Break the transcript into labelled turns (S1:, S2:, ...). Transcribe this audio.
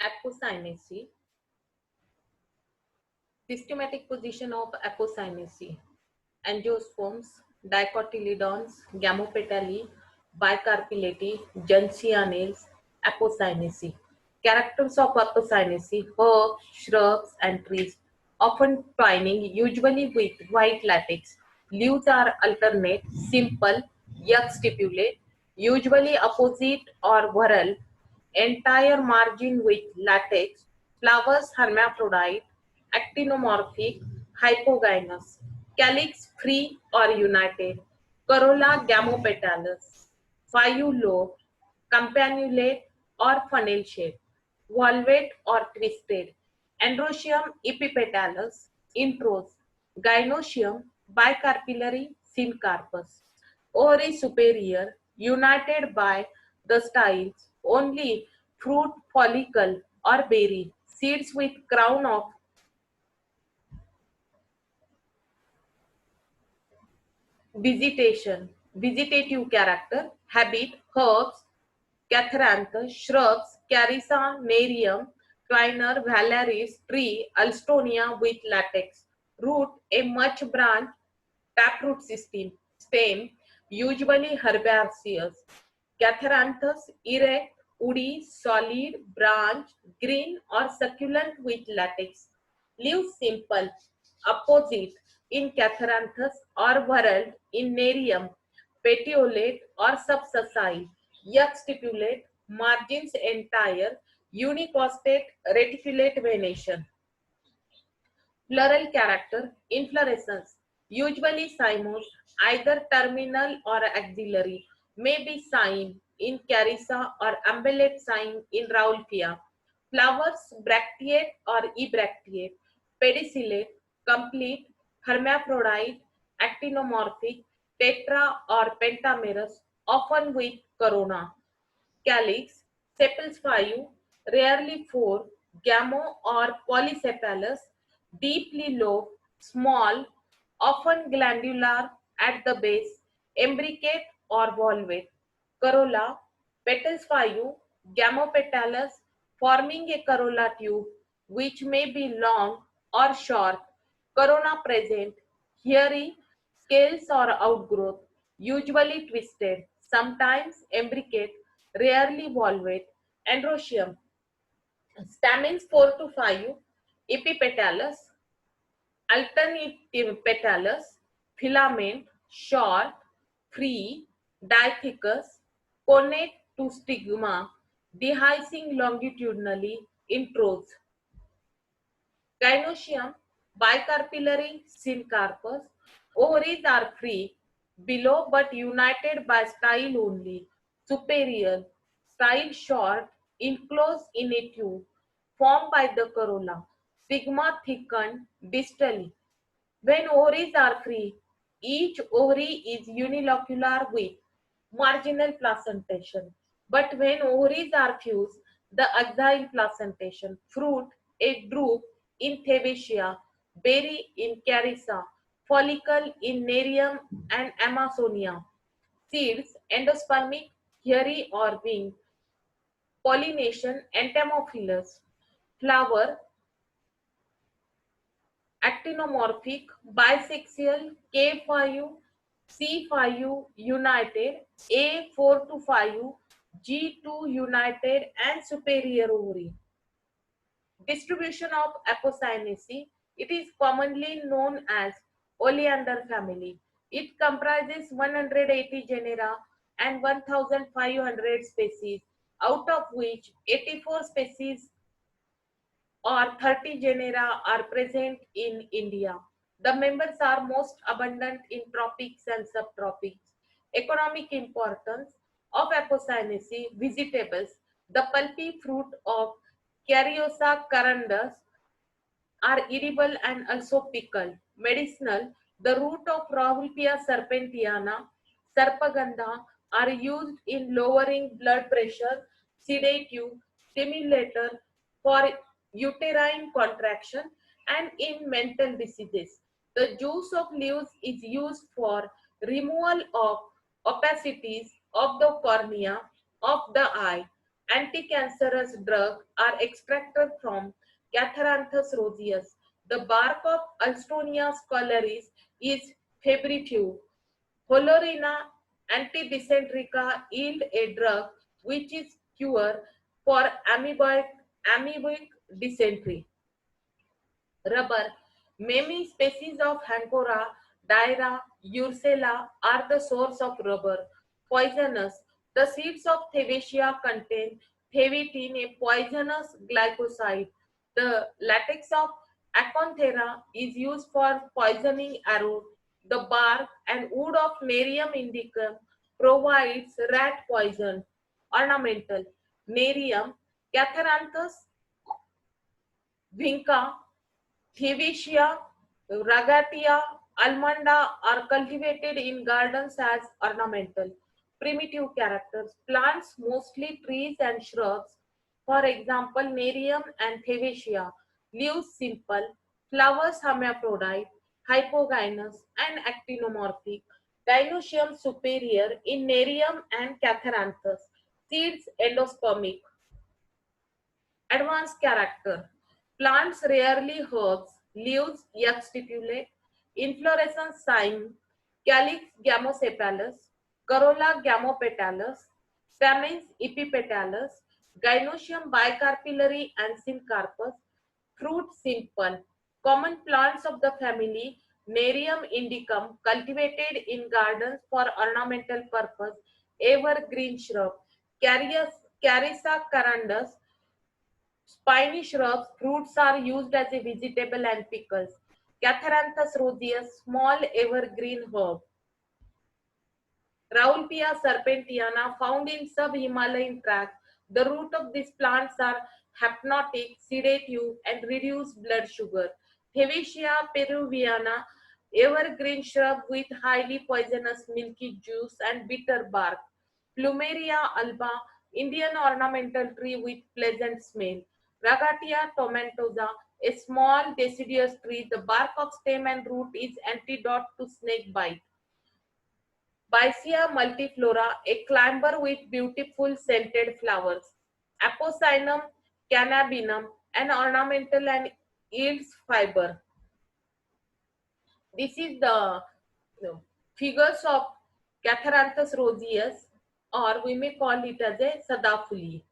S1: Apocynaceae. Systematic position of apocynaceae. Angiosperms, dicotyledons, gamopetalae, bicarpellate, gentianales, apocynaceae. Characters of apocynaceae: herbs, shrubs, and trees, often twining, usually with white latex. Leaves are alternate, simple, yuxtipulate, usually opposite or whorl, entire margin with latex. Flowers hermaphrodite, actinomorphic, hypogynous. Calyx free or united. Corolla gamopetalous. Five-lobed, campanulate or funnel shaped. Valvate or twisted. Androecium epipetalous, intros. Gynoecium bicarpillary, syncarpus. Ovary superior, united by the styles, only fruit follicle or berry. Seeds with crown of vegetation, vegetative character, habit, herbs, catharanthus, shrubs, carissa, nerium, twiner, valaris, tree, alstonia with latex, root, a much branch, taproot system, stem, usually herbaceous, catharanthus, erect, woody, solid, branch, green or succulent with latex, leaves simple, opposite in catharanthus or whorled in nerium, petiolate or subsessile, yuxtipulate, margins entire, unicostate, reticulate venation. Floral character, inflorescence, usually cymose, either terminal or axillary, may be cyme in Carissa or umbellate cyme in Rauwolfia. Flowers bracteate or ebracteate, pedicellate, complete, hermaphrodite, actinomorphic, tetra or pentamerous, often with corona. Calyx, sepals 5, rarely 4, gamo or polysepalous, deeply lobed, small, often glandular at the base, imbricate or volvate. Corolla, petals 5, gamopetalous, forming a corolla tube, which may be long or short. Corona present, hairy, scales or outgrowth, usually twisted, sometimes imbricate, rarely volvate. Androecium, stamens 4 to 5, epipetalous, alternative petalous, filament, short, free, diathecous, connate to stigma, dehiscing longitudinally, intros. Gynoecium, bicarpillary, syncarpus. Ovaries are free, below but united by style only. Superior, style short, enclosed in a tube, formed by the corolla. Stigma thickened distally. When ovaries are free, each ovary is unilocular with marginal placentation. But when ovaries are fused, the axile placentation. Fruit, a drupe in Thebacea, berry in Carissa, follicle in Nerium and Amazonia. Seeds, endospermic, hairy or winged. Pollination, entomophilous. Flower, actinomorphic, bisexual, K5, C5 united, A4 to 5, G2 united, and superior ovary. Distribution of Apocynaceae. It is commonly known as oleander family. It comprises 180 genera and 1,500 species, out of which 84 species or 30 genera are present in India. The members are most abundant in tropics and subtropics. Economic importance of Apocynaceae vegetables. The pulpy fruit of Caryopsa corundus are edible and also pickled. Medicinal, the root of Rauwolfia serpentiana, Sarpagandha are used in lowering blood pressure, sedative, stimulator for uterine contraction and in mental diseases. The juice of leaves is used for removal of opacities of the cornea of the eye. anti-cancerous drugs are extracted from Catharanthus roseus. The bark of Alstonia scholaris is febrifuge. Holorina antidysenterica yield a drug which is cure for amoebic dysentery. Rubber. Many species of Hancora, Daira, Ursula are the source of rubber. Poisonous. The seeds of Thavacia contain thavatin, a poisonous glycoside. The latex of Acanthera is used for poisoning arrow. The bark and wood of Nerium indicum provides rat poison. Ornamental. Nerium, Catharanthus vinca, Thievesia, Ragatia, Almanda are cultivated in gardens as ornamental. Primitive characters. Plants, mostly trees and shrubs. For example, Nerium and Thievesia. Leaves simple. Flowers hermaphrodite, hypogynous and actinomorphic. Gynoecium superior in Nerium and Catharanthus. Seeds endospermic. Advanced character. Plants rarely herbs, leaves stipulate, inflorescence cyme, calyx gamosepalous, corolla gamopetalous, stamens epipetalous, gynoecium bicarpillary and syncarpous, fruit simple. Common plants of the family Nerium indicum cultivated in gardens for ornamental purpose, evergreen shrub, Carissa carandus, spiny shrubs, fruits are used as a vegetable and pickles. Catharanthus roseus, small evergreen herb. Raulpia serpentiana, found in sub-Himalayan tracts. The root of these plants are hypnotic, sedative, and reduce blood sugar. Thavacia peruviana, evergreen shrub with highly poisonous milky juice and bitter bark. Plumeria alba, Indian ornamental tree with pleasant smell. Ragatia tomentosa, a small deciduous tree. The bark of stem and root is antidote to snake bite. Bicea multiflora, a climber with beautiful scented flowers. Apocynon cannabinum, an ornamental and yields fiber. This is the figures of Catharanthus roseus, or we may call it as a Sadafuli.